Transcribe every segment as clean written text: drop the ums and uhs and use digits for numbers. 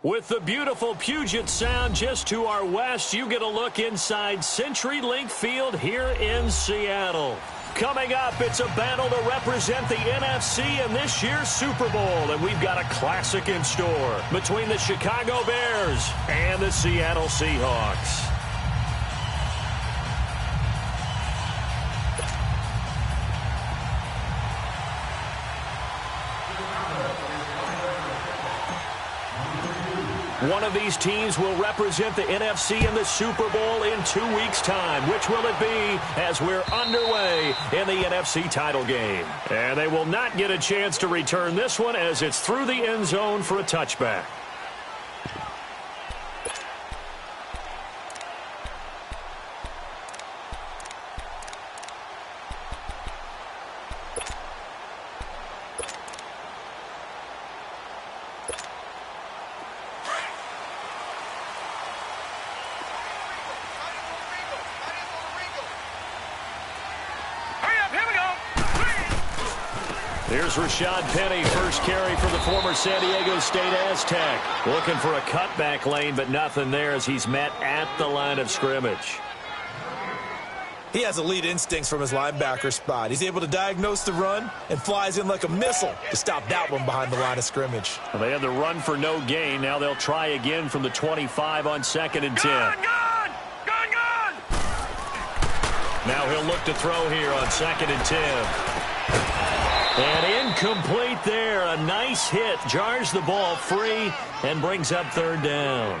With the beautiful Puget Sound just to our west, you get a look inside CenturyLink Field here in Seattle. Coming up, it's a battle to represent the NFC in this year's Super Bowl, and we've got a classic in store between the Chicago Bears and the Seattle Seahawks. One of these teams will represent the NFC in the Super Bowl in 2 weeks' time. Which will it be as we're underway in the NFC title game? And they will not get a chance to return this one as it's through the end zone for a touchback. Here's Rashad Penny, first carry for the former San Diego State Aztec. Looking for a cutback lane, but nothing there as he's met at the line of scrimmage. He has elite instincts from his linebacker spot. He's able to diagnose the run and flies in like a missile to stop that one behind the line of scrimmage. Well, they had the run for no gain. Now they'll try again from the 25 on 2nd and 10. Gone! Now he'll look to throw here on 2nd and 10. And incomplete there. A nice hit. Jars the ball free and brings up 3rd down.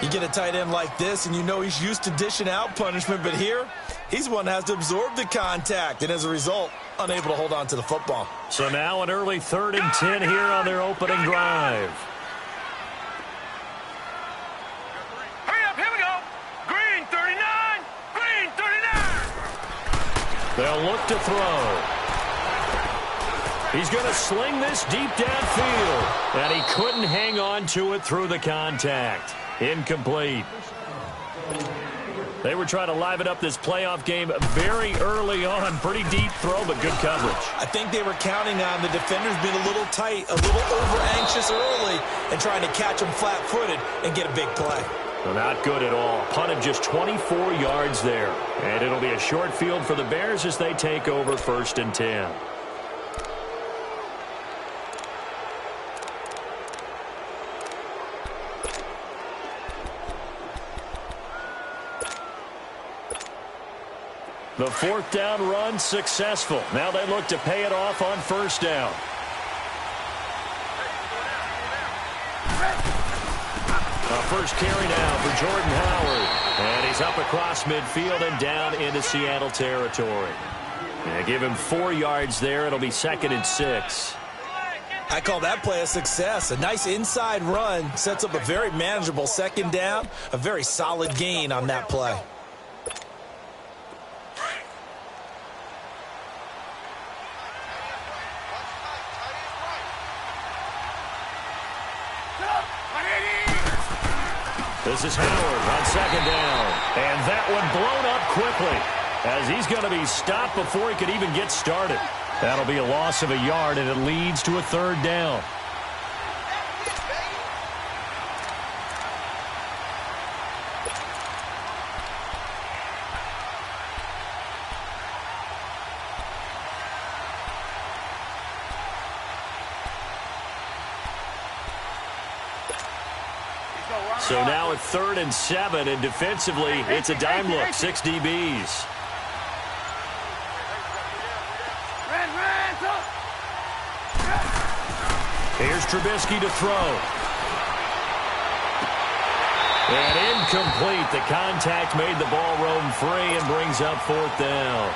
You get a tight end like this, and you know he's used to dishing out punishment, but here, he's the one that has to absorb the contact, and as a result, unable to hold on to the football. So now an early 3rd and 10 here on their opening drive. Hurry up, here we go. Green 39, green 39. They'll look to throw. He's going to sling this deep downfield, and he couldn't hang on to it through the contact. Incomplete. They were trying to liven up this playoff game very early on. Pretty deep throw, but good coverage. I think they were counting on the defenders being a little tight, a little over-anxious early, and trying to catch them flat-footed and get a big play. Well, not good at all. Punted just 24 yards there. And it'll be a short field for the Bears as they take over 1st and 10. The 4th down run successful. Now they look to pay it off on 1st down. A first carry now for Jordan Howard. And he's up across midfield and down into Seattle territory. And give him 4 yards there. It'll be 2nd and 6. I call that play a success. A nice inside run sets up a very manageable 2nd down. A very solid gain on that play. This is Howard on 2nd down. And that one blown up quickly as he's going to be stopped before he could even get started. That'll be a loss of a yard, and it leads to a 3rd down. So now at 3rd and 7, and defensively, it's a dime look, 6 DBs. Here's Trubisky to throw. And incomplete. The contact made the ball roam free and brings up 4th down.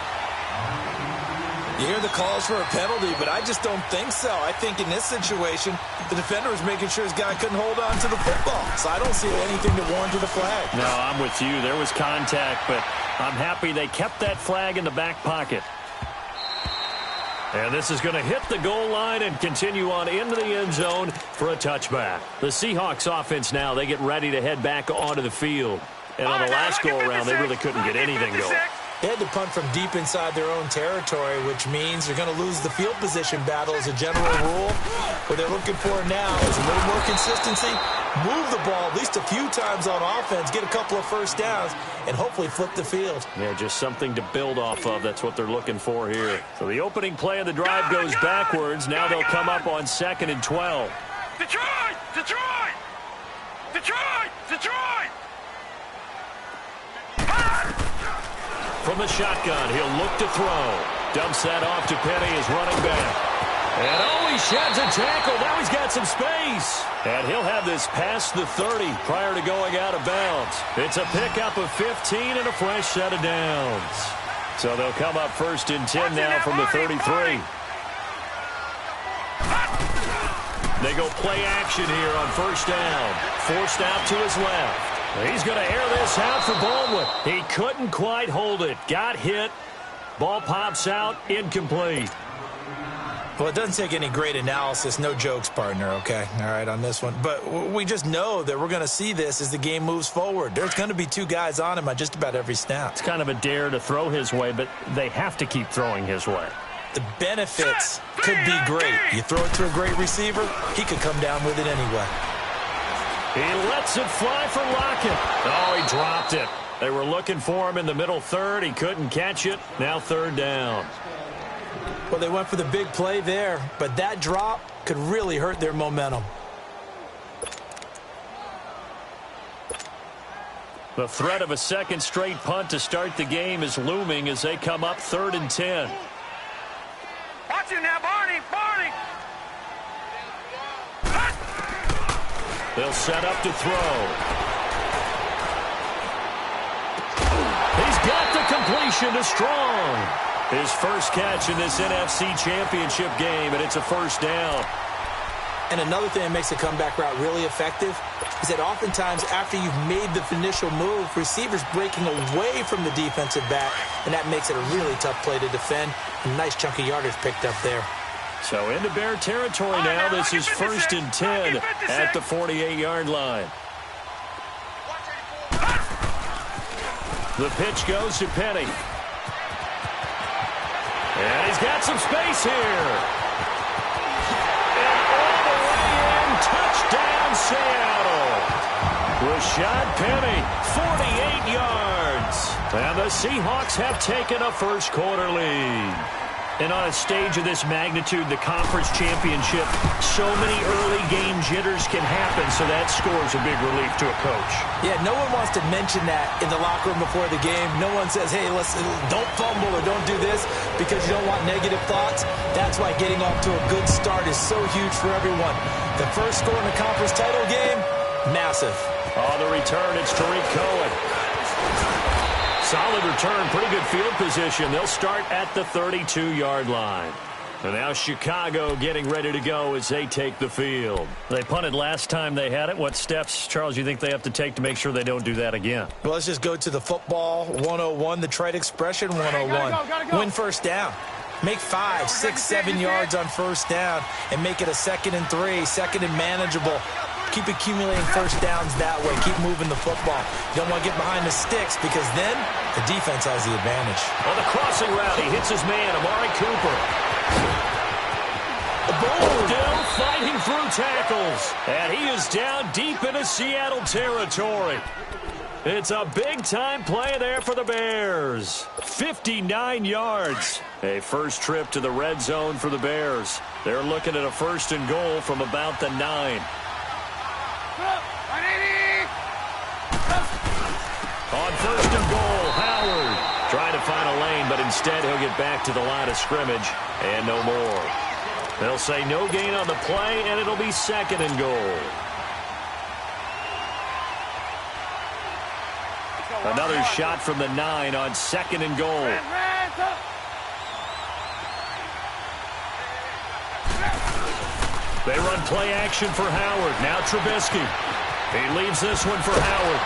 You hear the calls for a penalty, but I just don't think so. I think in this situation, the defender was making sure his guy couldn't hold on to the football. So I don't see anything that warranted a flag. No, I'm with you. There was contact, but I'm happy they kept that flag in the back pocket. And this is going to hit the goal line and continue on into the end zone for a touchback. The Seahawks offense now, they get ready to head back onto the field. And on the last go-around, they really couldn't get anything going. They had to punt from deep inside their own territory, which means they're going to lose the field position battle as a general rule. What they're looking for now is a little more consistency, move the ball at least a few times on offense, get a couple of first downs, and hopefully flip the field. Yeah, just something to build off of. That's what they're looking for here. So the opening play of the drive goes backwards. Now they'll come up on 2nd and 12. Detroit! Detroit! Detroit! Detroit! From the shotgun, he'll look to throw. Dumps that off to Penny as running back. And he sheds a tackle. Now he's got some space. And he'll have this past the 30 prior to going out of bounds. It's a pickup of 15 and a fresh set of downs. So they'll come up 1st and 10 now from the 33. They go play action here on 1st down. Forced out to his left. He's going to air this out for Baldwin. He couldn't quite hold it. Got hit. Ball pops out. Incomplete. Well, it doesn't take any great analysis. No jokes, partner, okay? All right, on this one. But we just know that we're going to see this as the game moves forward. There's going to be 2 guys on him on just about every snap. It's kind of a dare to throw his way, but they have to keep throwing his way. The benefits could be great. You throw it to a great receiver, he could come down with it anyway. He lets it fly for Lockett. Oh, he dropped it. They were looking for him in the middle third. He couldn't catch it. Now 3rd down. Well, they went for the big play there, but that drop could really hurt their momentum. The threat of a 2nd straight punt to start the game is looming as they come up 3rd and 10. Watch it now, Barney! Barney! They'll set up to throw. He's got the completion to Strong. His first catch in this NFC Championship game, and it's a 1st down. And another thing that makes a comeback route really effective is that oftentimes after you've made the initial move, receivers breaking away from the defensive back, and that makes it a really tough play to defend. A nice chunk of yardage picked up there. So into Bear territory now. This is 1st and 10 at the 48-yard line. The pitch goes to Penny. And he's got some space here. And all the way in, touchdown Seattle. Rashad Penny, 48 yards. And the Seahawks have taken a 1st quarter lead. And on a stage of this magnitude, the conference championship, so many early game jitters can happen, so that scores a big relief to a coach. Yeah, no one wants to mention that in the locker room before the game. No one says, hey, listen, don't fumble or don't do this because you don't want negative thoughts. That's why getting off to a good start is so huge for everyone. The first score in the conference title game, massive. On the return, it's Tariq Cohen. Solid return, pretty good field position. They'll start at the 32-yard line. And now Chicago getting ready to go as they take the field. They punted last time they had it. What steps, Charles, you think they have to take to make sure they don't do that again? Well, let's just go to the football 101, the trite expression 101. Gotta go. Win 1st down. Make 5, 6, 7 yards on 1st down and make it a 2nd and 3, 2nd and manageable. Keep accumulating 1st downs that way. Keep moving the football. You don't want to get behind the sticks because then the defense has the advantage. On the crossing route, he hits his man, Amari Cooper. Still fighting through tackles. And he is down deep into Seattle territory. It's a big-time play there for the Bears. 59 yards. A first trip to the red zone for the Bears. They're looking at a 1st and goal from about the 9. On 1st and goal, Howard trying to find a lane, but instead he'll get back to the line of scrimmage and no more. They'll say no gain on the play, and it'll be 2nd and goal. Another shot from the 9 on 2nd and goal. They run play action for Howard. Now Trubisky. He leaves this one for Howard.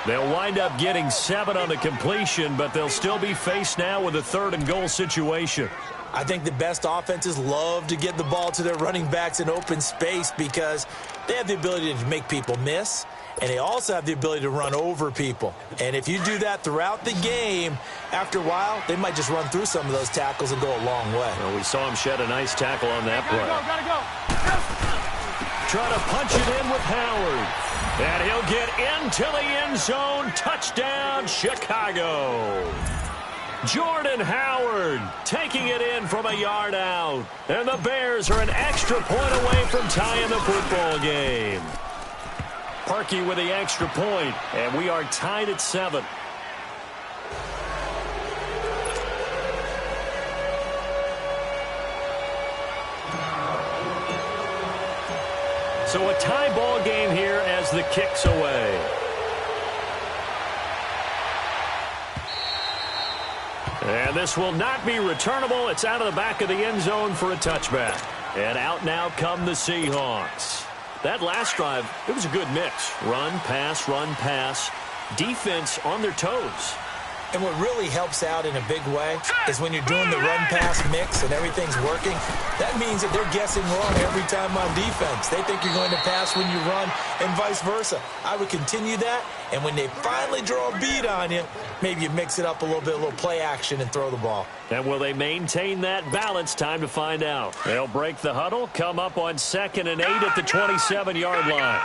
They'll wind up getting 7 on the completion, but they'll still be faced now with a 3rd and goal situation. I think the best offenses love to get the ball to their running backs in open space because they have the ability to make people miss, and they also have the ability to run over people. And if you do that throughout the game, after a while, they might just run through some of those tackles and go a long way. Well, we saw him shed a nice tackle on that play. Gotta go. Try to punch it in with Howard. And he'll get into the end zone. Touchdown, Chicago. Jordan Howard taking it in from a yard out. And the Bears are an extra point away from tying the football game. Parkey with the extra point, and we are tied at 7. So a tie ball game here as the kick's away. And this will not be returnable. It's out of the back of the end zone for a touchback. And out now come the Seahawks. That last drive, it was a good mix. Run, pass, defense on their toes. And what really helps out in a big way is when you're doing the run-pass mix and everything's working, that means that they're guessing wrong every time on defense. They think you're going to pass when you run and vice versa. I would continue that, and when they finally draw a beat on you, maybe you mix it up a little bit, a little play action, and throw the ball. And will they maintain that balance? Time to find out. They'll break the huddle, come up on 2nd and 8 at the 27-yard line.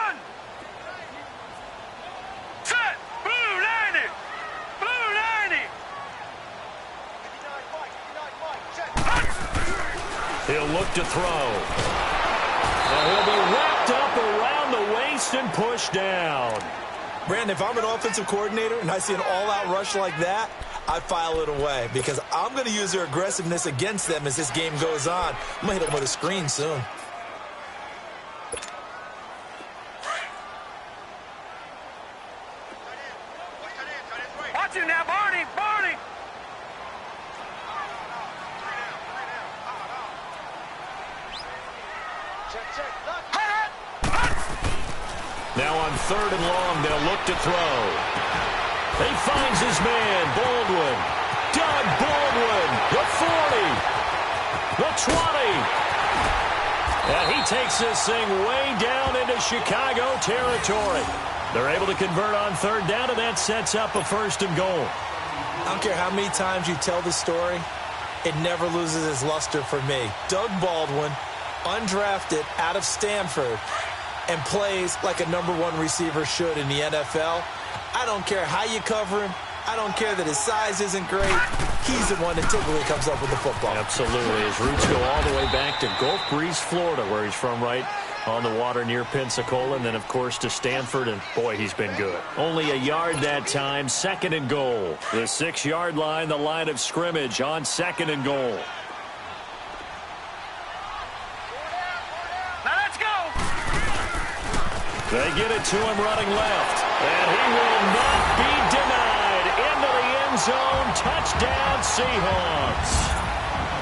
He'll look to throw. And he'll be wrapped up around the waist and pushed down. Brandon, if I'm an offensive coordinator and I see an all-out rush like that, I file it away because I'm going to use their aggressiveness against them as this game goes on. I'm going to hit them with a screen soon. Watch him now, Barney! Now on 3rd and long, they'll look to throw. He finds his man, Baldwin. Doug Baldwin, the 40, the 20. And he takes this thing way down into Chicago territory. They're able to convert on 3rd down, and that sets up a 1st and goal. I don't care how many times you tell the story, it never loses its luster for me. Doug Baldwin, undrafted out of Stanford, and plays like a #1 receiver should in the NFL. I don't care how you cover him. I don't care that his size isn't great. He's the one that typically comes up with the football. Absolutely. His roots go all the way back to Gulf Breeze, Florida, where he's from, right on the water near Pensacola, and then, of course, to Stanford, and, boy, he's been good. Only a yard that time, 2nd and goal. The 6-yard line, the line of scrimmage on 2nd and goal. They get it to him running left. And he will not be denied. Into the end zone. Touchdown, Seahawks.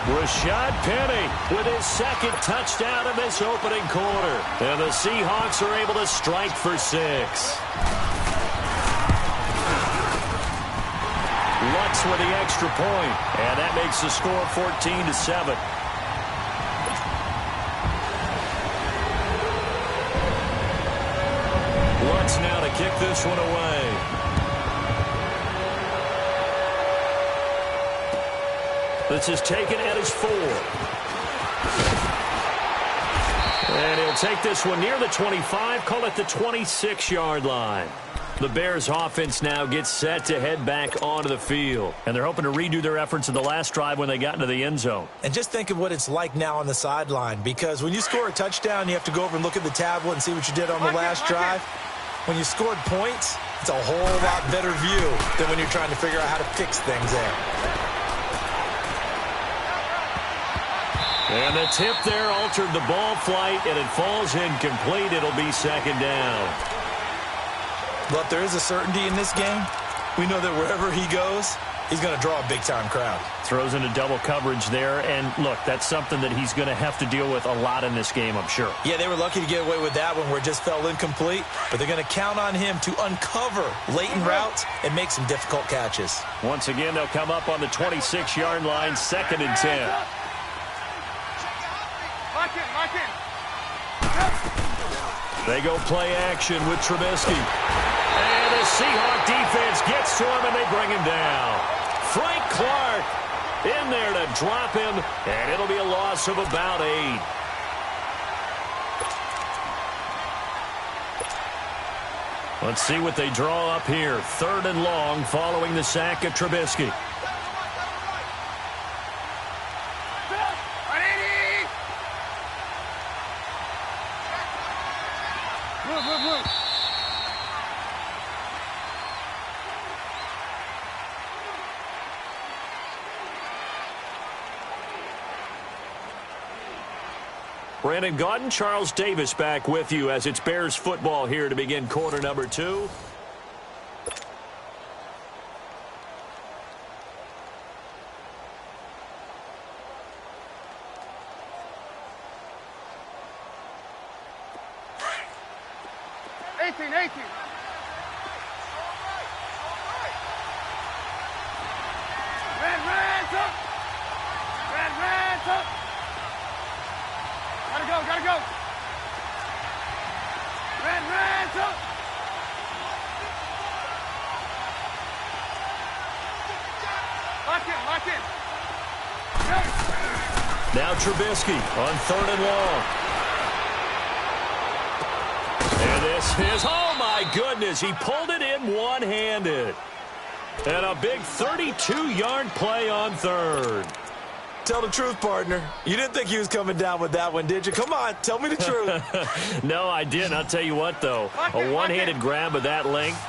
Rashad Penny with his 2nd touchdown in this opening quarter. And the Seahawks are able to strike for 6. Lutz with the extra point. And that makes the score 14-7. Lutz now to kick this one away. This is taken at his 4. And he'll take this one near the 25, call it the 26-yard line. The Bears offense now gets set to head back onto the field. And they're hoping to redo their efforts in the last drive when they got into the end zone. And just think of what it's like now on the sideline, because when you score a touchdown, you have to go over and look at the tablet and see what you did on the last drive. When you scored points, it's a whole lot better view than when you're trying to figure out how to fix things there. And the tip there altered the ball flight, and it falls incomplete. It'll be 2nd down. But there is a certainty in this game. We know that wherever he goes, he's going to draw a big-time crowd. Throws into double coverage there, and look, that's something that he's going to have to deal with a lot in this game, I'm sure. Yeah, they were lucky to get away with that one where it just fell incomplete, but they're going to count on him to uncover latent routes and make some difficult catches. Once again, they'll come up on the 26-yard line, 2nd and 10. They go play action with Trubisky. And the Seahawk defense gets to him, and they bring him down. Frank Clark in there to drop him, and it'll be a loss of about 8. Let's see what they draw up here. 3rd and long following the sack of Trubisky. Brandon Gaudin, Charles Davis back with you as it's Bears football here to begin quarter number 2. Gotta go. Red, up. Lock in. Now Trubisky on 3rd and long. And this is, oh my goodness, he pulled it in one-handed. And a big 32-yard play on 3rd. Tell the truth, partner. You didn't think he was coming down with that one, did you? Come on, tell me the truth. No, I didn't. I'll tell you what, though. A one-handed grab of that length.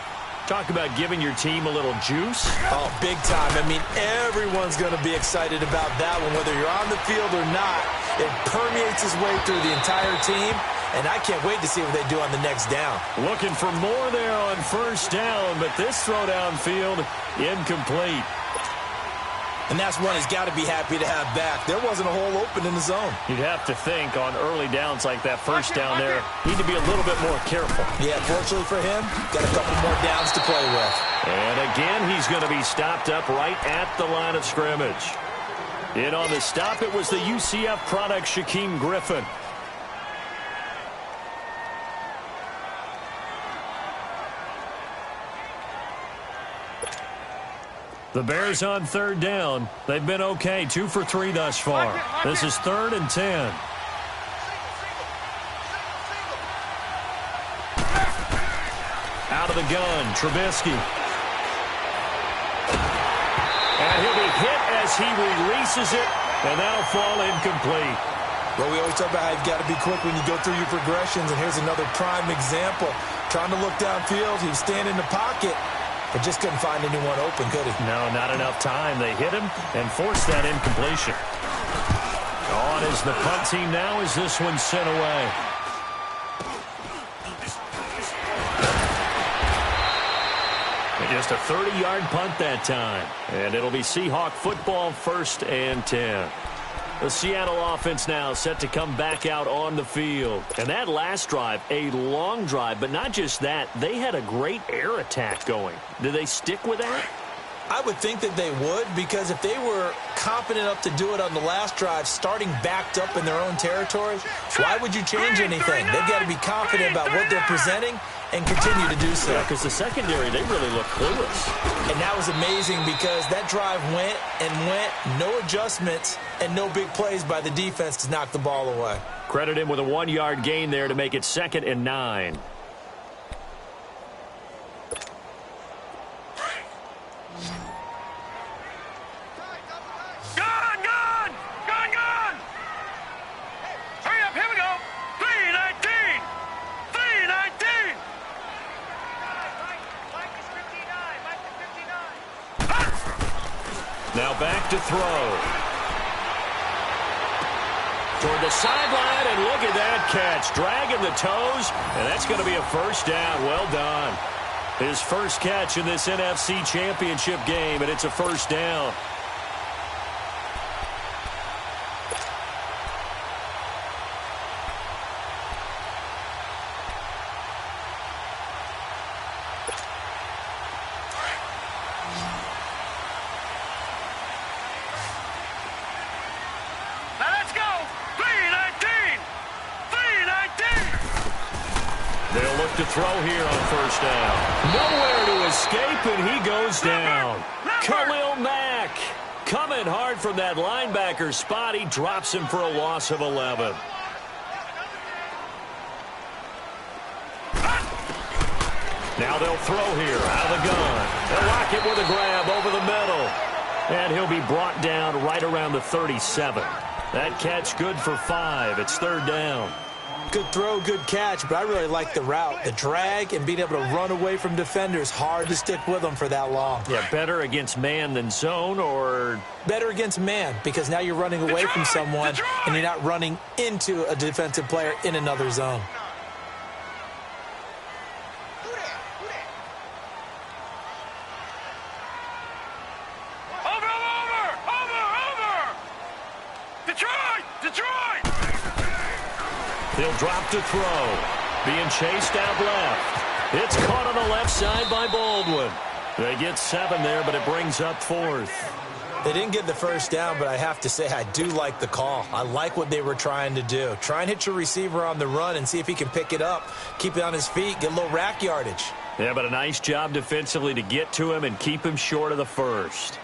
Talk about giving your team a little juice. Oh, big time. I mean, everyone's going to be excited about that one, whether you're on the field or not. It permeates its way through the entire team, and I can't wait to see what they do on the next down. Looking for more there on 1st down, but this throw downfield, incomplete. And that's one he's got to be happy to have back. There wasn't a hole open in the zone. You'd have to think on early downs like that 1st down there, need to be a little bit more careful. Yeah, fortunately for him, got a couple more downs to play with. And again, he's going to be stopped up right at the line of scrimmage. In on the stop, it was the UCF product, Shaquem Griffin. The Bears on 3rd down. They've been okay, 2 for 3 thus far. This is 3rd and 10. Out of the gun, Trubisky. And he'll be hit as he releases it, and that'll fall incomplete. Well, we always talk about how you've got to be quick when you go through your progressions, and here's another prime example. Trying to look downfield, he was standing in the pocket, but just couldn't find anyone open, could he? No, not enough time. They hit him and forced that incompletion. On is the punt team now as this one's sent away. And just a 30-yard punt that time. And it'll be Seahawk football, 1st and 10. The Seattle offense now set to come back out on the field. And that last drive, a long drive, but not just that, they had a great air attack going. Do they stick with that? I would think that they would, because if they were confident enough to do it on the last drive, starting backed up in their own territory, why would you change anything? They've got to be confident about what they're presenting and continue to do so. Yeah, because the secondary, they really look clueless. And that was amazing because that drive went and went, no adjustments, and no big plays by the defense to knock the ball away. Credit him with a 1-yard gain there to make it 2nd and 9. Hurry up, here we go. 319. 319. Now back to throw. Toward the sideline, and look at that catch. Dragging the toes, and that's going to be a 1st down. Well done. His first catch in this NFC Championship game, and it's a first down. To throw here on first down. Nowhere to escape, and he goes down. Khalil Mack coming hard from that linebacker spot. He drops him for a loss of 11. Now they'll throw here out of the gun. They'll lock it with a grab over the middle. And he'll be brought down right around the 37. That catch good for 5. It's third down. Good throw, good catch, but I really like the route. The drag and being able to run away from defenders, hard to stick with them for that long. Yeah, better against man than zone, or? Better against man, because now you're running away from someone and you're not running into a defensive player in another zone. They'll drop to throw. Being chased out left. It's caught on the left side by Baldwin. They get 7 there, but it brings up 4th. They didn't get the first down, but I have to say I do like the call. I like what they were trying to do. Try and hit your receiver on the run and see if he can pick it up, keep it on his feet, get a little rack yardage. Yeah, but a nice job defensively to get to him and keep him short of the first.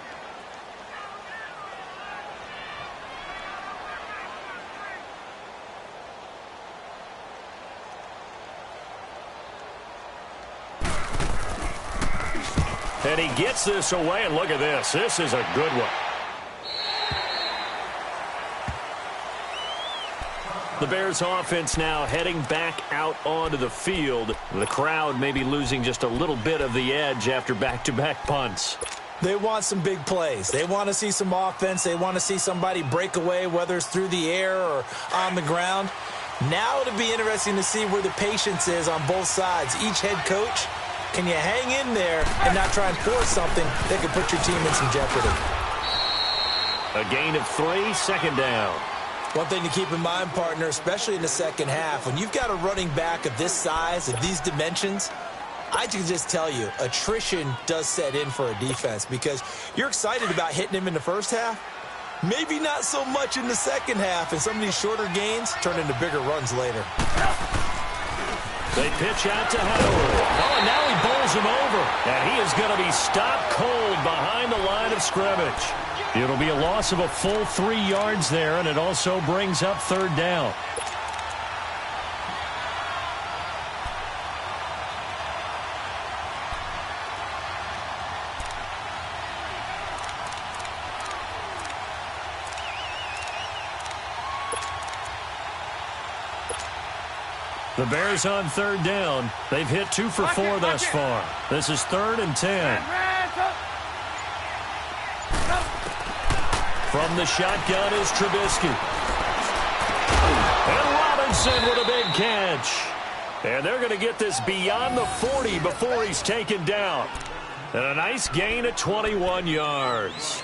And he gets this away, and look at this. This is a good one. The Bears offense now heading back out onto the field. The crowd maybe losing just a little bit of the edge after back-to-back punts. They want some big plays. They want to see some offense. They want to see somebody break away, whether it's through the air or on the ground. Now it'll be interesting to see where the patience is on both sides. Each head coach, can you hang in there and not try and force something that could put your team in some jeopardy? A gain of 3, second down. One thing to keep in mind, partner, especially in the second half, when you've got a running back of this size, of these dimensions, I can just tell you, attrition does set in for a defense because you're excited about hitting him in the first half. Maybe not so much in the second half, and some of these shorter gains turn into bigger runs later. They pitch out to Howard. Oh, and now he bowls him over. And he is going to be stopped cold behind the line of scrimmage. It'll be a loss of a full 3 yards there, and it also brings up third down. The Bears on third down. They've hit 2 for 4 thus far. This is 3rd and 10. From the shotgun is Trubisky. And Robinson with a big catch. And they're going to get this beyond the 40 before he's taken down. And a nice gain of 21 yards.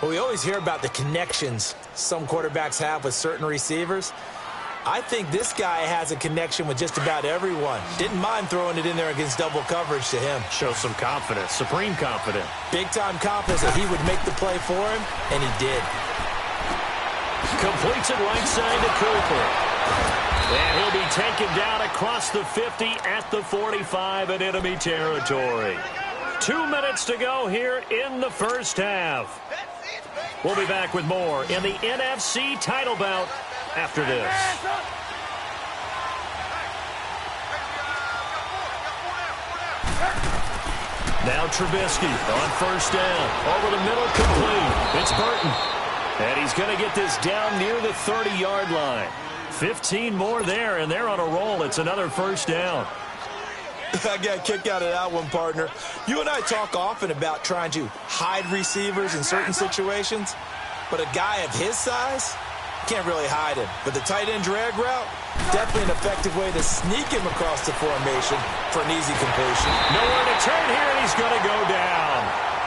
Well, we always hear about the connections some quarterbacks have with certain receivers. I think this guy has a connection with just about everyone. Didn't mind throwing it in there against double coverage to him. Shows some confidence, supreme confidence. Big-time confidence that he would make the play for him, and he did. Completes it right side to Cooper. And he'll be taken down across the 50 at the 45 in enemy territory. 2 minutes to go here in the first half. We'll be back with more in the NFC title bout after this. Now Trubisky on first down. Over the middle, complete. It's Burton. And he's going to get this down near the 30-yard line. 15 more there, and they're on a roll. It's another first down. I got a kick out of that one, partner. You and I talk often about trying to hide receivers in certain situations, but a guy of his size, can't really hide him. But the tight end drag route, definitely an effective way to sneak him across the formation for an easy completion. Nowhere to turn here, and he's going to go down.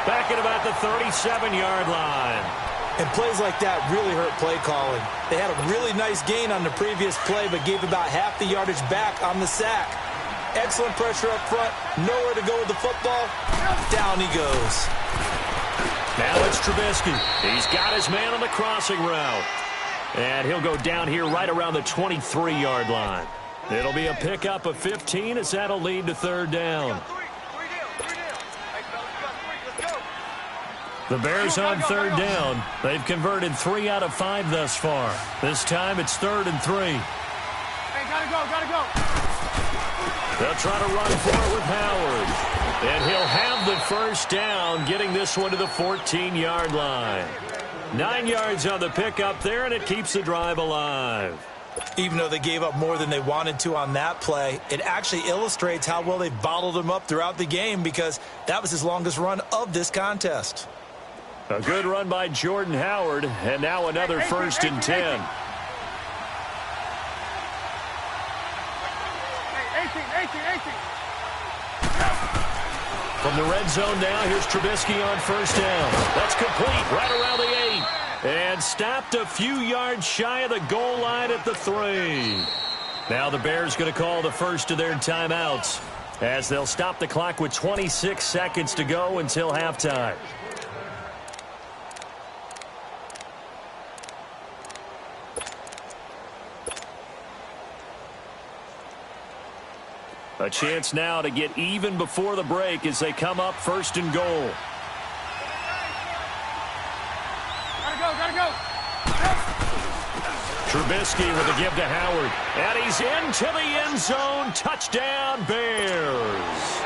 Back at about the 37-yard line. And plays like that really hurt play calling. They had a really nice gain on the previous play, but gave about half the yardage back on the sack. Excellent pressure up front. Nowhere to go with the football. Down he goes. Now it's Trubisky. He's got his man on the crossing route. And he'll go down here right around the 23-yard line. It'll be a pickup of 15 as that'll lead to third down. The Bears on third down. They've converted 3 out of 5 thus far. This time it's 3rd and 3. Hey, gotta go. They'll try to run for it with Howard. And he'll have the first down, getting this one to the 14-yard line. 9 yards on the pickup there, and it keeps the drive alive. Even though they gave up more than they wanted to on that play, it actually illustrates how well they bottled him up throughout the game, because that was his longest run of this contest. A good run by Jordan Howard, and now another 1st and 10. 18. From the red zone now, here's Trubisky on 1st down. That's complete right around the 8. And stopped a few yards shy of the goal line at the 3. Now the Bears going to call the first of their timeouts, as they'll stop the clock with 26 seconds to go until halftime. A chance now to get even before the break as they come up 1st and goal. Gotta go. Trubisky with a give to Howard. And he's into the end zone. Touchdown, Bears.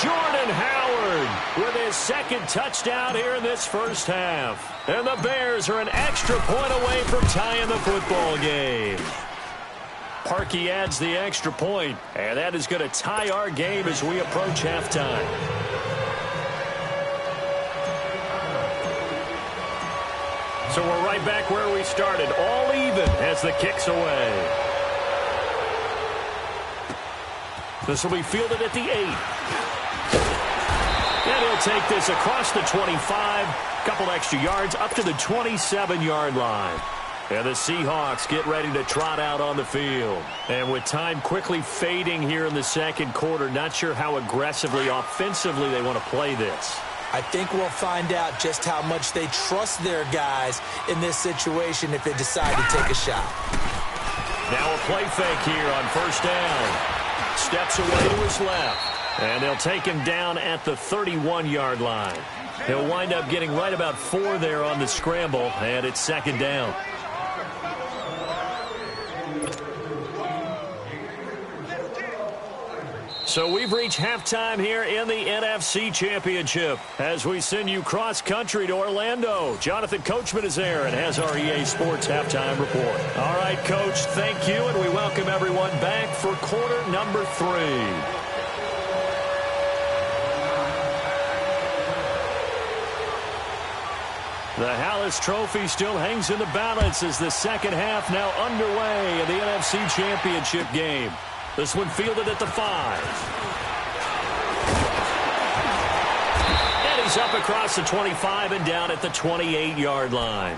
Jordan Howard with his 2nd touchdown here in this first half. And the Bears are an extra point away from tying the football game. Parkey adds the extra point, and that is going to tie our game as we approach halftime. So we're right back where we started, all even as the kick's away. This will be fielded at the 8. And he'll take this across the 25, couple extra yards up to the 27-yard line. And the Seahawks get ready to trot out on the field. And with time quickly fading here in the 2nd quarter, not sure how aggressively, offensively they want to play this. I think we'll find out just how much they trust their guys in this situation if they decide to take a shot. Now a play fake here on 1st down. Steps away to his left. And they'll take him down at the 31-yard line. He'll wind up getting right about 4 there on the scramble, and it's 2nd down. So we've reached halftime here in the NFC Championship as we send you cross-country to Orlando. Jonathan Coachman is there and has our EA Sports halftime report. All right, Coach, thank you, and we welcome everyone back for quarter number 3. The Hallis Trophy still hangs in the balance as the 2nd half now underway in the NFC Championship game. This one fielded at the 5. And he's up across the 25 and down at the 28-yard line.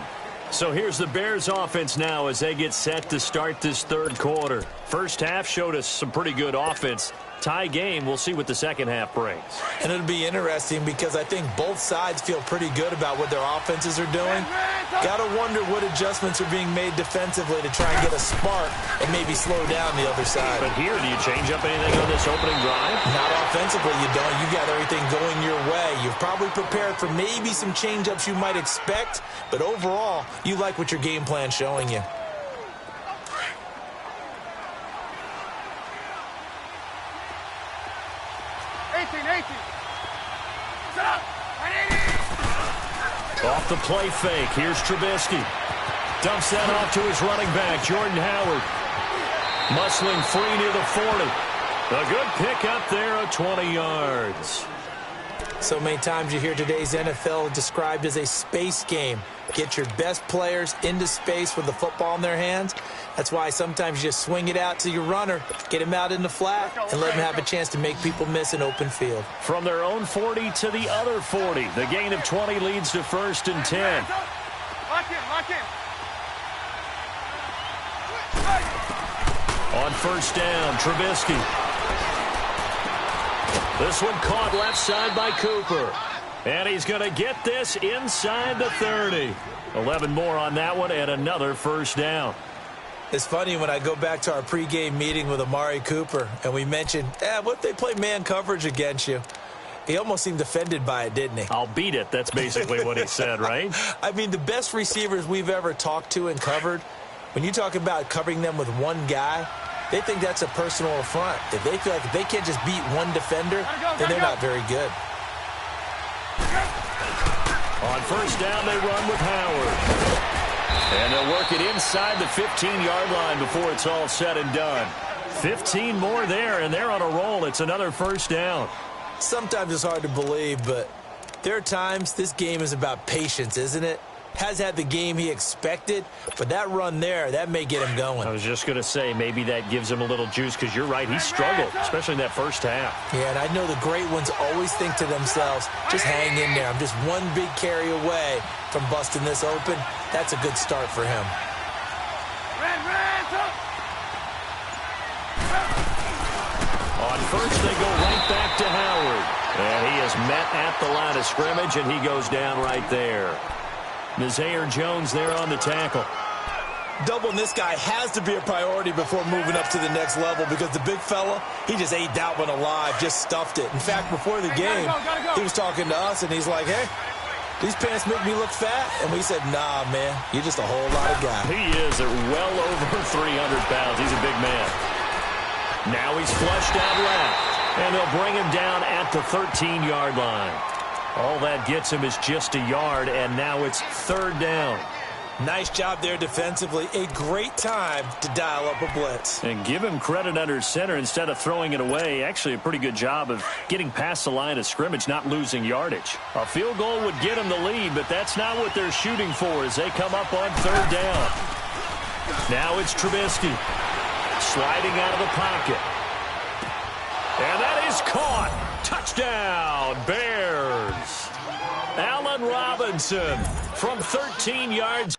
So here's the Bears offense now as they get set to start this 3rd quarter. First half showed us some pretty good offense. Tie game, we'll see what the 2nd half brings. And it'll be interesting because I think both sides feel pretty good about what their offenses are doing. Got to wonder what adjustments are being made defensively to try and get a spark and maybe slow down the other side. But here, do you change up anything on this opening drive? Not offensively, you don't. You got everything going your way. You've probably prepared for maybe some change-ups you might expect, but overall, you like what your game plan's showing you. Off the play fake, here's Trubisky. Dumps that off to his running back, Jordan Howard. Muscling free near the 40. A good pick up there of 20 yards. So many times you hear today's NFL described as a space game. Get your best players into space with the football in their hands. That's why sometimes you just swing it out to your runner, get him out in the flat, and let him have a chance to make people miss an open field. From their own 40 to the other 40, the gain of 20 leads to 1st and 10. Lock in. On 1st down, Trubisky. This one caught left side by Cooper. And he's going to get this inside the 30. 11 more on that one and another 1st down. It's funny when I go back to our pregame meeting with Amari Cooper and we mentioned, what if they play man coverage against you? He almost seemed offended by it, didn't he? I'll beat it. That's basically what he said, right? I mean, the best receivers we've ever talked to and covered, when you talk about covering them with one guy, they think that's a personal affront. If they feel like if they can't just beat one defender, then they're not very good. On 1st down, they run with Howard. And they'll work it inside the 15-yard line before it's all said and done. 15 more there, and they're on a roll. It's another 1st down. Sometimes it's hard to believe, but there are times this game is about patience, isn't it? Has had the game he expected, but that run there, that may get him going. I was just going to say, maybe that gives him a little juice, because you're right, he struggled, especially in that 1st half. Yeah, and I know the great ones always think to themselves, just hang in there. I'm just one big carry away from busting this open. That's a good start for him. On 1st, they go right back to Howard. And he is met at the line of scrimmage, and he goes down right there. Nazaire Jones there on the tackle. Doubling this guy has to be a priority before moving up to the next level because the big fella, he just ate that one alive, just stuffed it. In fact, before the game, he was talking to us, and he's like, hey, these pants make me look fat? And we said, nah, man, you're just a whole lot of guy. He is at well over 300 pounds. He's a big man. Now he's flushed out left, and they'll bring him down at the 13-yard line. All that gets him is just a yard, and now it's 3rd down. Nice job there defensively. A great time to dial up a blitz. And give him credit under center instead of throwing it away. Actually, a pretty good job of getting past the line of scrimmage, not losing yardage. A field goal would get him the lead, but that's not what they're shooting for as they come up on 3rd down. Now it's Trubisky sliding out of the pocket. And that is caught. Touchdown, Bears. Allen Robinson from 13 yards.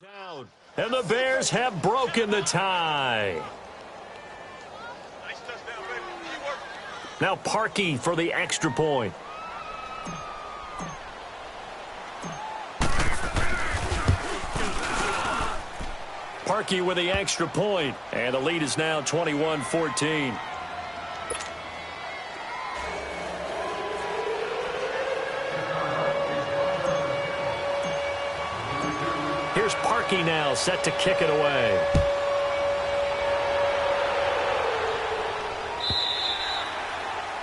Down. And the Bears have broken the tie. Now Parkey for the extra point. Parkey with the extra point, and the lead is now 21-14. Here's Parkey now, set to kick it away.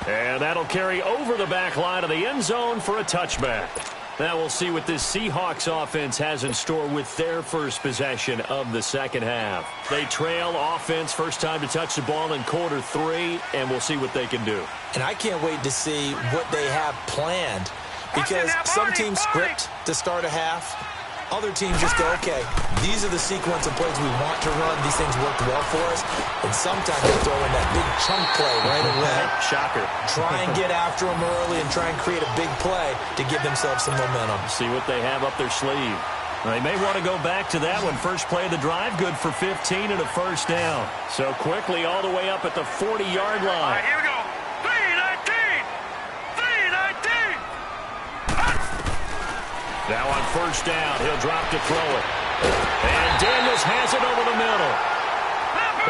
And that'll carry over the back line of the end zone for a touchback. Now we'll see what this Seahawks offense has in store with their first possession of the 2nd half. They trail offense, first time to touch the ball in quarter 3, and we'll see what they can do. And I can't wait to see what they have planned because some teams script to start a half. Other teams just go, okay, these are the sequence of plays we want to run. These things worked well for us. And sometimes they throw in that big chunk play right away. Shocker. Try and get after them early and try and create a big play to give themselves some momentum. See what they have up their sleeve. They may want to go back to that one. First play of the drive, good for 15 and a 1st down. So quickly all the way up at the 40-yard line. All right, here we go. 319! 319! Now on 1st down, he'll drop to throw it. And Daniels has it over the middle.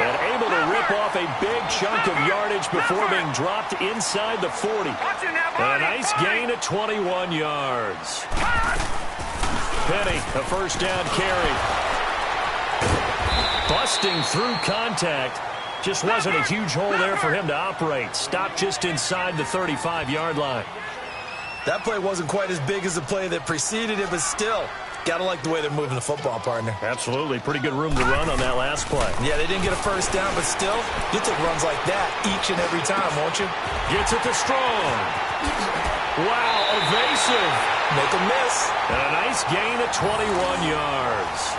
And able to rip off a big chunk of yardage before being dropped inside the 40. A nice gain at 21 yards. Penny, a 1st down carry. Busting through contact. Just wasn't a huge hole there for him to operate. Stopped just inside the 35-yard line. That play wasn't quite as big as the play that preceded it, but still, Gotta like the way they're moving the football, partner. Absolutely. Pretty good room to run on that last play. Yeah, they didn't get a first down, but still, you take runs like that each and every time, won't you? Gets it to Strong. Wow, evasive. Make a miss. And a nice gain of 21 yards.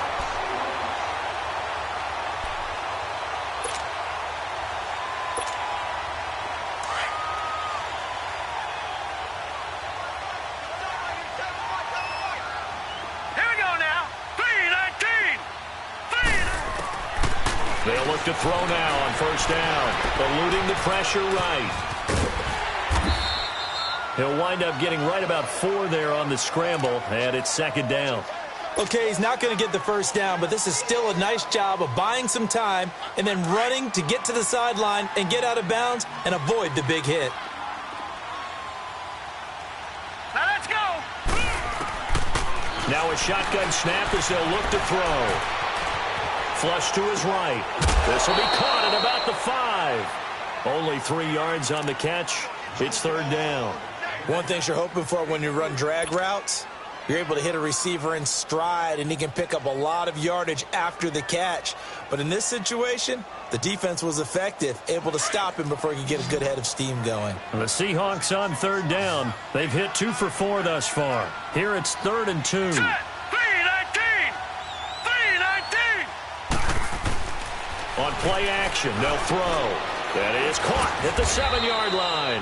They'll look to throw now on first down, eluding the pressure right. He'll wind up getting right about 4 there on the scramble, and it's second down. Okay, he's not going to get the first down, but this is still a nice job of buying some time and then running to get to the sideline and get out of bounds and avoid the big hit. Now let's go. Now a shotgun snap as they'll look to throw. Flush to his right. This will be caught at about the 5. Only 3 yards on the catch. It's third down. One thing you're hoping for when you run drag routes, you're able to hit a receiver in stride, and he can pick up a lot of yardage after the catch. But in this situation, the defense was effective, able to stop him before he could get a good head of steam going. The Seahawks on third down. They've hit 2 for 4 thus far. Here it's 3rd and 2. 319. On play action, they'll throw. That is caught at the 7-yard line.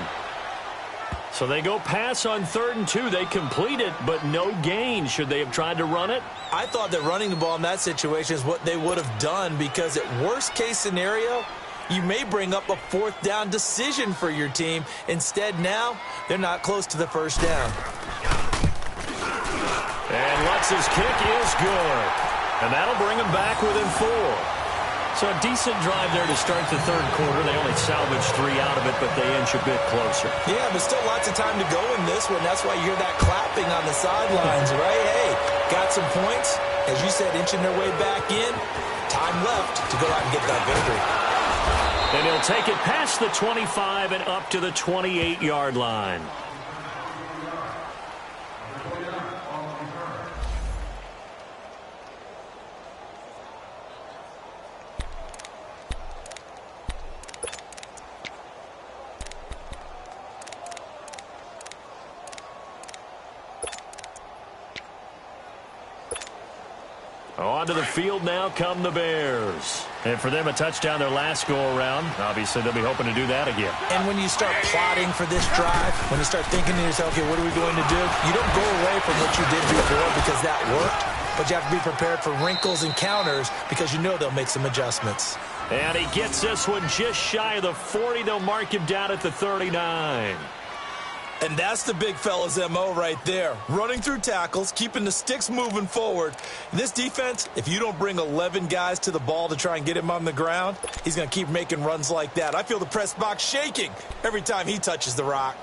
So they go pass on 3rd and 2. They complete it, but no gain. Should they have tried to run it? I thought that running the ball in that situation is what they would have done, because at worst case scenario, you may bring up a 4th down decision for your team. Instead, now, they're not close to the first down. And Lutz's kick is good. And that'll bring them back within 4. So a decent drive there to start the third quarter. They only salvaged 3 out of it, but they inch a bit closer. Yeah, but still lots of time to go in this one. That's why you hear that clapping on the sidelines, right? Hey, got some points. As you said, inching their way back in. Time left to go out and get that victory. And he'll take it past the 25 and up to the 28-yard line. Onto the field now come the Bears. And for them, a touchdown their last go-around. Obviously, they'll be hoping to do that again. And when you start plotting for this drive, when you start thinking to yourself, okay, what are we going to do? You don't go away from what you did before because that worked, but you have to be prepared for wrinkles and counters because you know they'll make some adjustments. And he gets this one just shy of the 40. They'll mark him down at the 39. And that's the big fella's MO right there. Running through tackles, keeping the sticks moving forward. This defense, if you don't bring 11 guys to the ball to try and get him on the ground, he's going to keep making runs like that. I feel the press box shaking every time he touches the rock.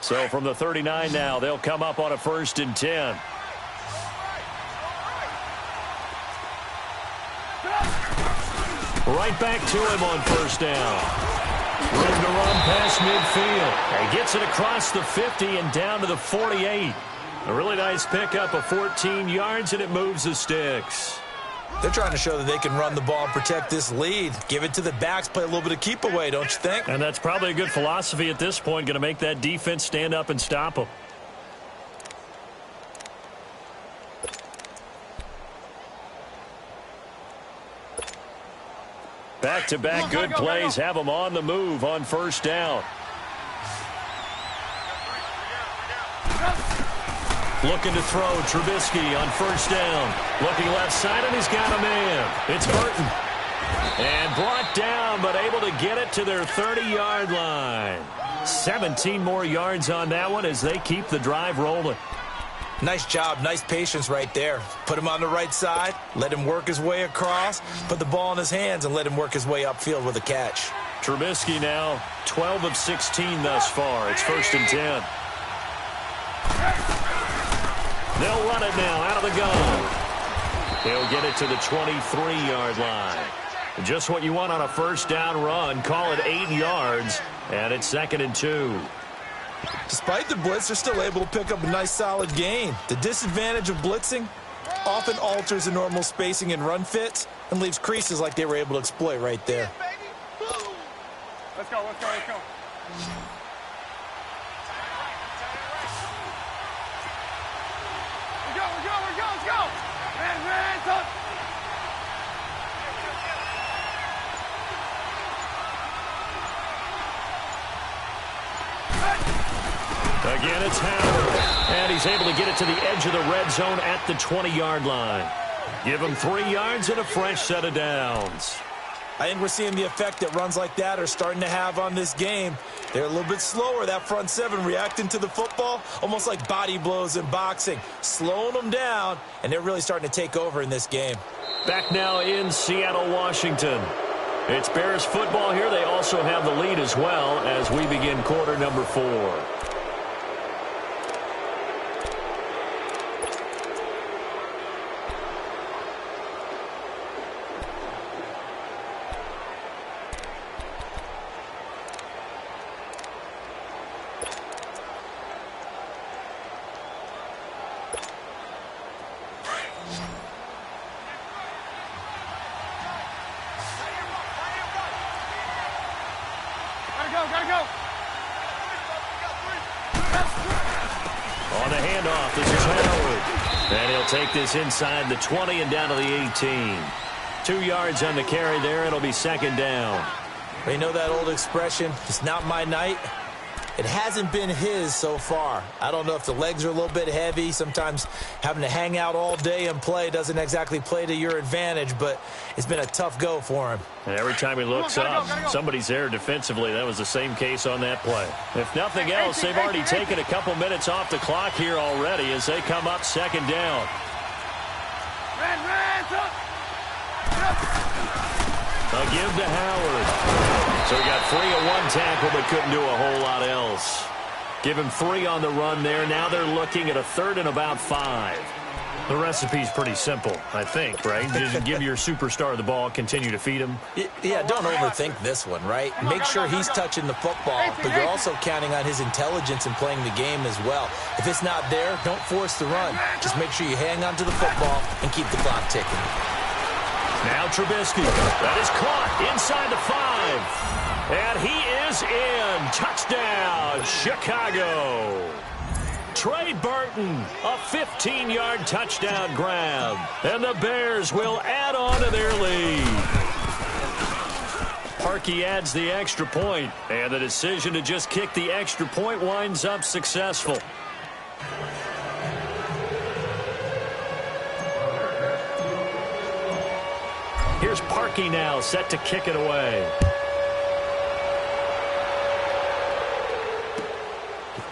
So from the 39 now, they'll come up on a 1st and 10. Right back to him on first down. Room to run past midfield. He gets it across the 50 and down to the 48. A really nice pickup of 14 yards, and it moves the sticks. They're trying to show that they can run the ball and protect this lead. Give it to the backs, play a little bit of keep away, don't you think? And that's probably a good philosophy at this point, going to make that defense stand up and stop them. Back-to-back good plays have them on the move on first down. Looking to throw, Trubisky on first down. Looking left side, and he's got a man. It's Burton. And brought down, but able to get it to their 30-yard line. 17 more yards on that one as they keep the drive rolling. Nice job, nice patience right there. Put him on the right side, let him work his way across, put the ball in his hands, and let him work his way upfield with a catch. Trubisky now 12 of 16 thus far. It's 1st and 10. They'll run it now out of the gun. He'll get it to the 23-yard line. Just what you want on a first down run. Call it 8 yards. And it's 2nd and 2. Despite the blitz, they're still able to pick up a nice solid gain. The disadvantage of blitzing often alters the normal spacing and run fits and leaves creases like they were able to exploit right there. Let's go, let's go, let's go. Let's go. Man, up. Again, it's Howard. And he's able to get it to the edge of the red zone at the 20-yard line. Give him 3 yards and a fresh set of downs. I think we're seeing the effect that runs like that are starting to have on this game. They're a little bit slower, that front seven, reacting to the football, almost like body blows in boxing, slowing them down, and they're really starting to take over in this game. Back now in Seattle, Washington. It's Bears football here. They also have the lead as well as we begin quarter number 4. Gotta go. On the handoff, this is Howard. And he'll take this inside the 20 and down to the 18. 2 yards on the carry there. It'll be 2nd down. You know that old expression, it's not my night? It hasn't been his so far. I don't know if the legs are a little bit heavy. Sometimes having to hang out all day and play doesn't exactly play to your advantage, but it's been a tough go for him. And every time he looks up, somebody's there defensively. That was the same case on that play. If nothing else, they've already taken a couple minutes off the clock here already as they come up 2nd down. A give to Howard. So he got 3 at 1 tackle, but couldn't do a whole lot else. Give him 3 on the run there. Now they're looking at a 3rd and about 5. The recipe's pretty simple, I think, right? Just give your superstar the ball, continue to feed him. Yeah, don't overthink this one, right? Make sure he's touching the football, but you're also counting on his intelligence in playing the game as well. If it's not there, don't force the run. Just make sure you hang on to the football and keep the clock ticking. Now Trubisky. That is caught inside the 5. And he is in. Touchdown, Chicago. Trey Burton, a 15-yard touchdown grab. And the Bears will add on to their lead. Parkey adds the extra point, and the decision to just kick the extra point winds up successful. Here's Parkey now, set to kick it away.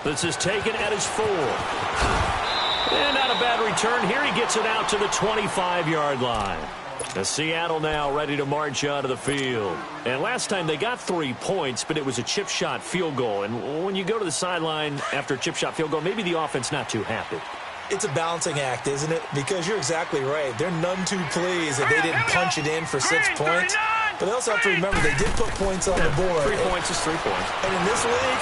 This is taken at his 4. And not a bad return here. He gets it out to the 25-yard line. The Seattle now ready to march out of the field. And last time they got 3 points, but it was a chip shot field goal. And when you go to the sideline after a chip shot field goal, maybe the offense not too happy. It's a balancing act, isn't it? Because you're exactly right. They're none too pleased that they didn't punch it in for 6 points. But they also have to remember they did put points on the board. 3 points is 3 points. And in this league,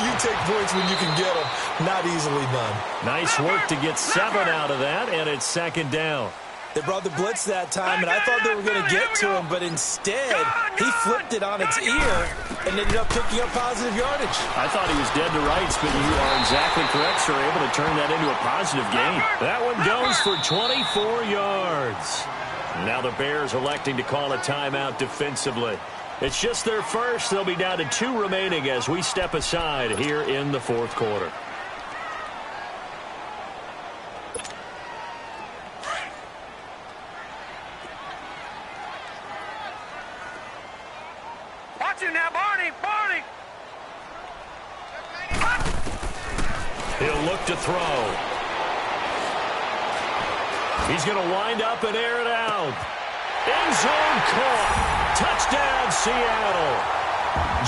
you take points when you can get them. Not easily done. Nice work to get 7 out of that, and it's 2nd down. They brought the blitz that time, and I thought they were going to get to him, but instead, he flipped it on its ear and ended up picking up positive yardage. I thought he was dead to rights, but you are exactly correct, sir. Able to turn that into a positive gain. That one goes for 24 yards. Now the Bears electing to call a timeout defensively. It's just their first. They'll be down to 2 remaining as we step aside here in the 4th quarter. Watch it now, Barney. He'll look to throw. He's going to wind up and air it out. End zone caught. Touchdown, Seattle.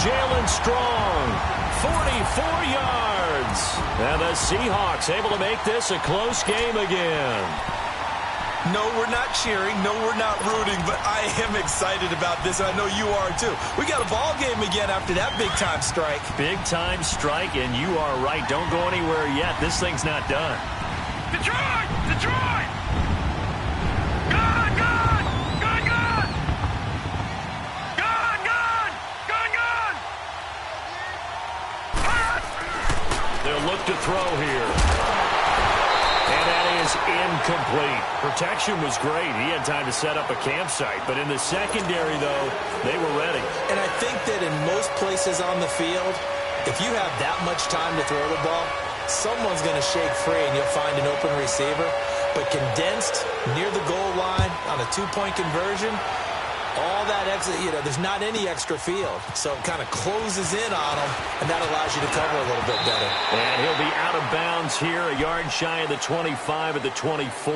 Jalen Strong, 44 yards. And the Seahawks able to make this a close game again. No, we're not cheering. No, we're not rooting, but I am excited about this, and I know you are too. We got a ball game again after that big-time strike. Big-time strike, and you are right. Don't go anywhere yet. This thing's not done. Detroit! Detroit! Gun! Gun! Gun! Gun! Gun! Gun! Gun! Gun! They'll look to throw here. And that is incomplete. Protection was great. He had time to set up a campsite. But in the secondary, though, they were ready. And I think that in most places on the field, if you have that much time to throw the ball, someone's going to shake free and you'll find an open receiver. But condensed near the goal line on a two-point conversion, all that extra, there's not any extra field. So it kind of closes in on them, and that allows you to cover a little bit better. And he'll be out of bounds here, a yard shy of the 25 at the 24.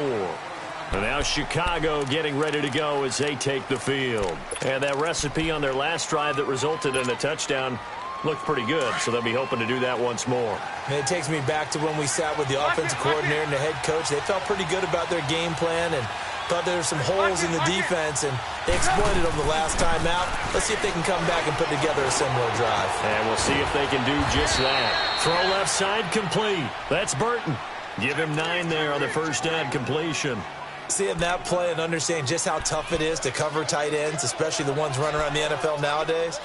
And now Chicago getting ready to go as they take the field. And that recipe on their last drive that resulted in a touchdown looked pretty good, so they'll be hoping to do that once more. And it takes me back to when we sat with the offensive coordinator and the head coach. They felt pretty good about their game plan and thought there were some holes in the defense, and they exploited them the last time out. Let's see if they can come back and put together a similar drive. And we'll see if they can do just that. Throw left side complete. That's Burton. Give him 9 there on the first down completion. Seeing that play and understanding just how tough it is to cover tight ends, especially the ones running around the NFL nowadays,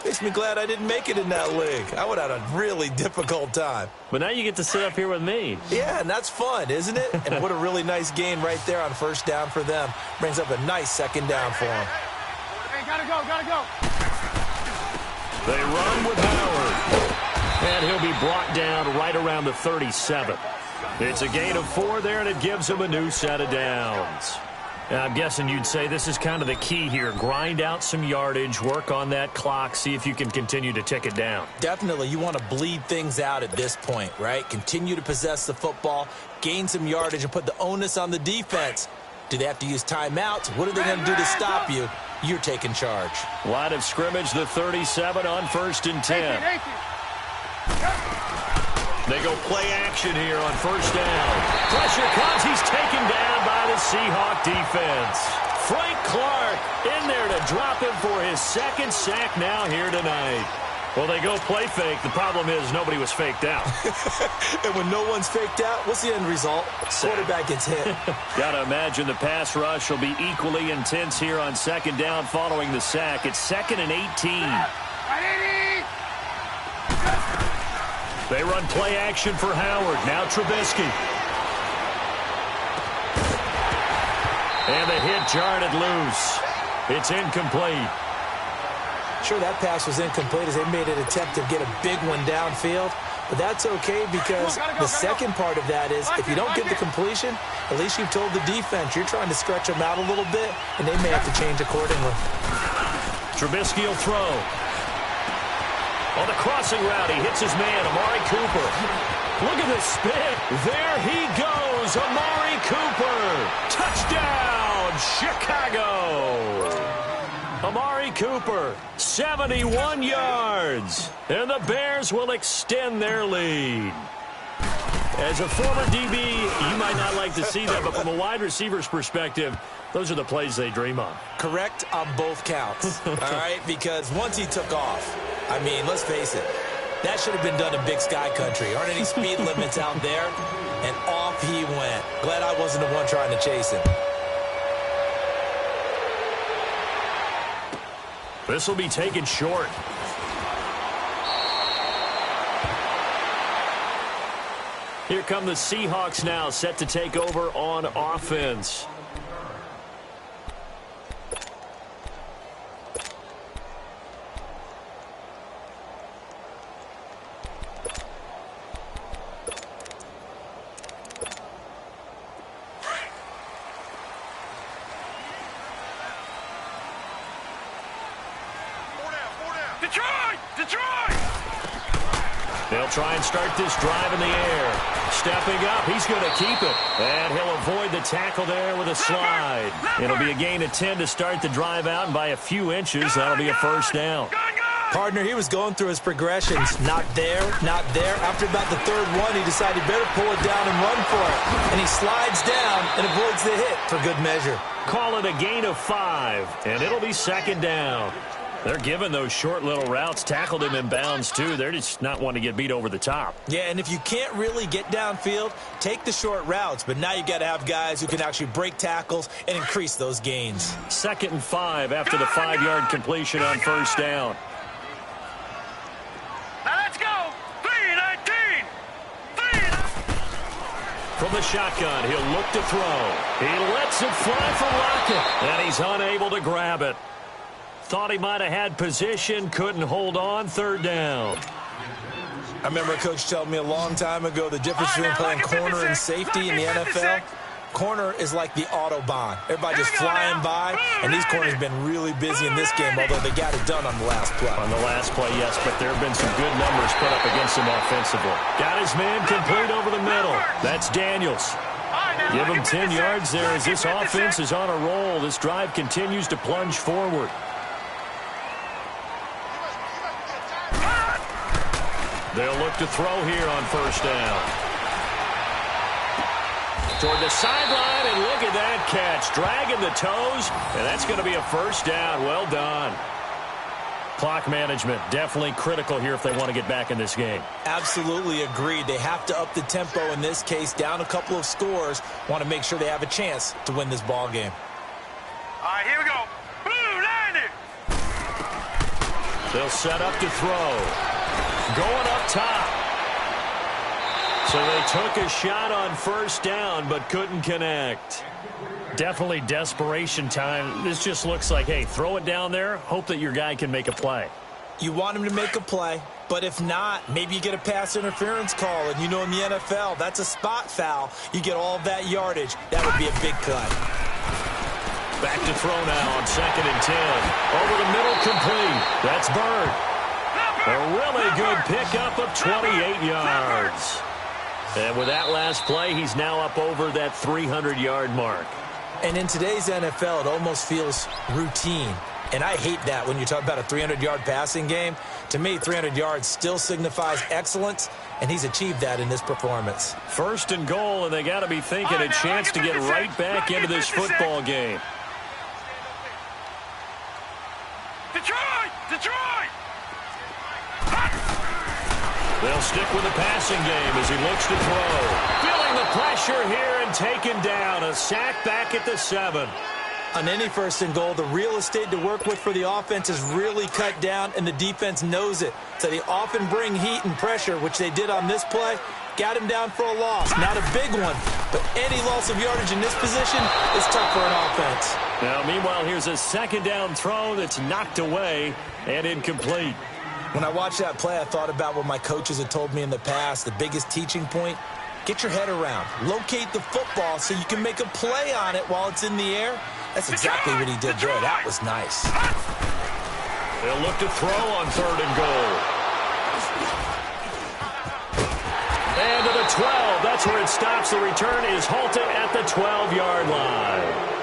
makes me glad I didn't make it in that league. I would have had a really difficult time. But now you get to sit up here with me. Yeah, and that's fun, isn't it? And what a really nice gain right there on first down for them. Brings up a nice second down for them. Hey, gotta go, gotta go. They run with Howard. And he'll be brought down right around the 37. It's a gain of 4 there, and it gives him a new set of downs. Now, I'm guessing you'd say this is kind of the key here. Grind out some yardage, work on that clock, see if you can continue to tick it down. Definitely, you want to bleed things out at this point, right? Continue to possess the football, gain some yardage, and put the onus on the defense. Do they have to use timeouts? What are they going to do to stop you? You're taking charge. Line of scrimmage, the 37 on 1st and 10. They go play action here on first down. Pressure comes. He's taken down by the Seahawk defense. Frank Clark in there to drop him for his second sack now here tonight. Well, they go play fake. The problem is nobody was faked out. And when no one's faked out, what's the end result? Quarterback gets hit. Got to imagine the pass rush will be equally intense here on second down following the sack. It's 2nd and 18. They run play action for Howard. Now Trubisky. And the hit jarred it loose. It's incomplete. Sure, that pass was incomplete as they made an attempt to get a big one downfield. But that's okay because the second part of that is if you don't get the completion, at least you've told the defense you're trying to stretch them out a little bit, and they may have to change accordingly. Trubisky will throw. On the crossing route, he hits his man, Amari Cooper. Look at the spin. There he goes, Amari Cooper. Touchdown, Chicago. Amari Cooper, 71 yards. And the Bears will extend their lead. As a former DB, you might not like to see that, but from a wide receiver's perspective, those are the plays they dream of. Correct on both counts, all right? Because once he took off, I mean, let's face it, that should have been done in Big Sky Country. Aren't any speed limits out there? And off he went. Glad I wasn't the one trying to chase him. This will be taken short. Here come the Seahawks now, set to take over on offense. They'll try and start this drive in the air. Stepping up, he's going to keep it. And he'll avoid the tackle there with a slide. It'll be a gain of 10 to start the drive out, and by a few inches, that'll be a first down. Partner, he was going through his progressions. Not there, not there. After about the third one, he decided he better pull it down and run for it. And he slides down and avoids the hit for good measure. Call it a gain of 5, and it'll be second down. They're giving those short little routes. Tackled him in bounds, too. They're just not wanting to get beat over the top. Yeah, and if you can't really get downfield, take the short routes. But now you got to have guys who can actually break tackles and increase those gains. 2nd and 5 after the 5-yard completion on first down. Now let's go. 3-19. From the shotgun, he'll look to throw. He lets it fly from Lockett, and he's unable to grab it. Thought he might have had position, couldn't hold on, 3rd down. I remember a coach telling me a long time ago the difference between playing corner and safety in the NFL. Corner is like the Autobahn. Everybody just flying by, and these corners have been really busy in this game, although they got it done on the last play. On the last play, yes, but there have been some good numbers put up against him offensively. Got his man complete over the middle. That's Daniels. Give him 10 yards there as this offense is on a roll. This drive continues to plunge forward. They'll look to throw here on first down. Toward the sideline, and look at that catch. Dragging the toes, and that's going to be a first down. Well done. Clock management, definitely critical here if they want to get back in this game. Absolutely agreed. They have to up the tempo in this case, down a couple of scores. Want to make sure they have a chance to win this ball game. All right, here we go. Blue 90. They'll set up to throw. Going up top. So they took a shot on first down, but couldn't connect. Definitely desperation time. This just looks like, hey, throw it down there, hope that your guy can make a play. You want him to make a play, but if not, maybe you get a pass interference call, and you know in the NFL, that's a spot foul. You get all of that yardage. That would be a big play. Back to throw now on 2nd and 10. Over the middle, complete. That's Bird. A really good pickup of 28 yards. And with that last play, he's now up over that 300-yard mark. And in today's NFL, it almost feels routine. And I hate that when you talk about a 300-yard passing game. To me, 300 yards still signifies excellence, and he's achieved that in this performance. 1st and goal, and they got to be thinking a chance to get right back into this football game. Detroit! Detroit! They'll stick with the passing game as he looks to throw. Feeling the pressure here and taken down. A sack back at the 7. On any 1st and goal, the real estate to work with for the offense is really cut down, and the defense knows it. So they often bring heat and pressure, which they did on this play. Got him down for a loss. Not a big one, but any loss of yardage in this position is tough for an offense. Now, meanwhile, here's a 2nd down throw that's knocked away and incomplete. When I watched that play, I thought about what my coaches had told me in the past. The biggest teaching point, get your head around. Locate the football so you can make a play on it while it's in the air. That's exactly what he did there. That was nice. They'll look to throw on 3rd and goal. And to the 12. That's where it stops. The return is halted at the 12-yard line.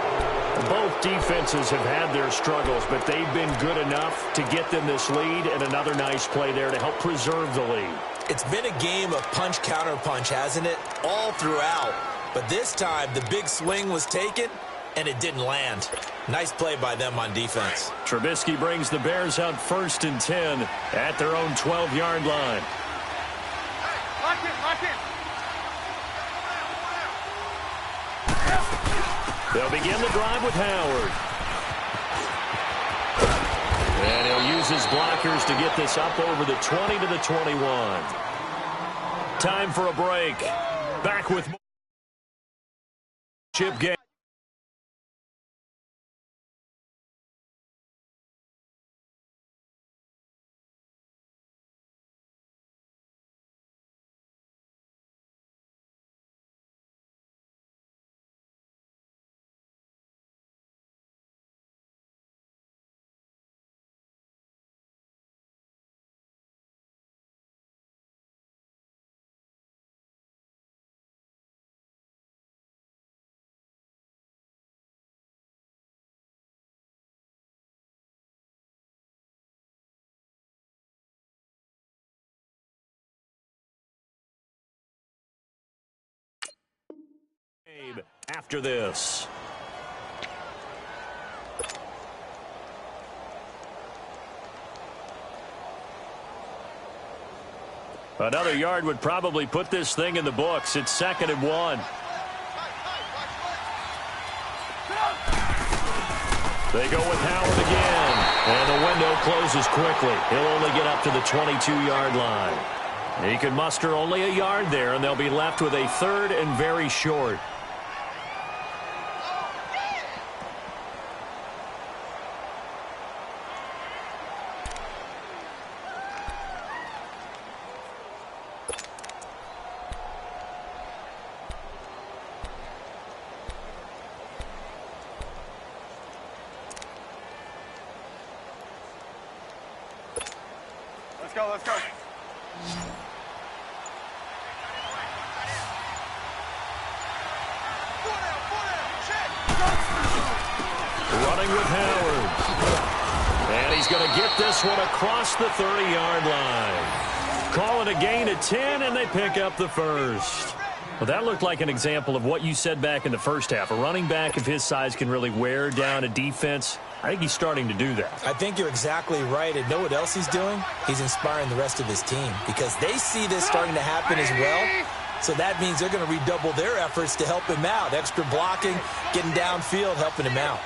Both defenses have had their struggles, but they've been good enough to get them this lead, and another nice play there to help preserve the lead. It's been a game of punch-counter-punch, hasn't it? All throughout. But this time, the big swing was taken, and it didn't land. Nice play by them on defense. Trubisky brings the Bears out 1st and 10 at their own 12-yard line. Lock it. They'll begin the drive with Howard. And he'll use his blockers to get this up over the 20 to the 21. Time for a break. Back with chip game. after this. Another yard would probably put this thing in the books. It's 2nd and 1. They go with Howard again. And the window closes quickly. He'll only get up to the 22-yard line. He can muster only a yard there, and they'll be left with a 3rd and very short. Let's go. Running with Howard. And he's going to get this one across the 30-yard line. Call it a gain of 10, and they pick up the first. Well, that looked like an example of what you said back in the first half. A running back of his size can really wear down a defense. I think he's starting to do that. I think you're exactly right. And know what else he's doing? He's inspiring the rest of his team because they see this starting to happen as well. So that means they're going to redouble their efforts to help him out. Extra blocking, getting downfield, helping him out.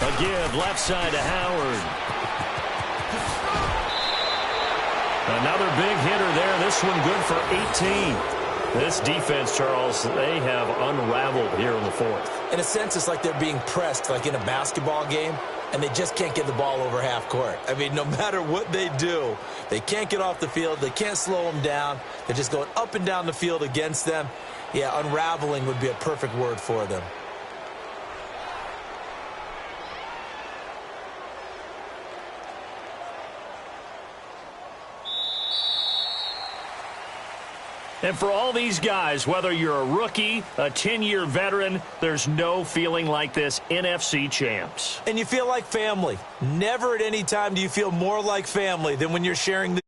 A give left side to Howard. Another big hitter there. This one good for 18. This defense, Charles, they have unraveled here in the 4th. In a sense, it's like they're being pressed, like in a basketball game, and they just can't get the ball over half court. I mean, no matter what they do, they can't get off the field. They can't slow them down. They're just going up and down the field against them. Yeah, unraveling would be a perfect word for them. And for all these guys, whether you're a rookie, a 10-year veteran, there's no feeling like this NFC champs. And you feel like family. Never at any time do you feel more like family than when you're sharing the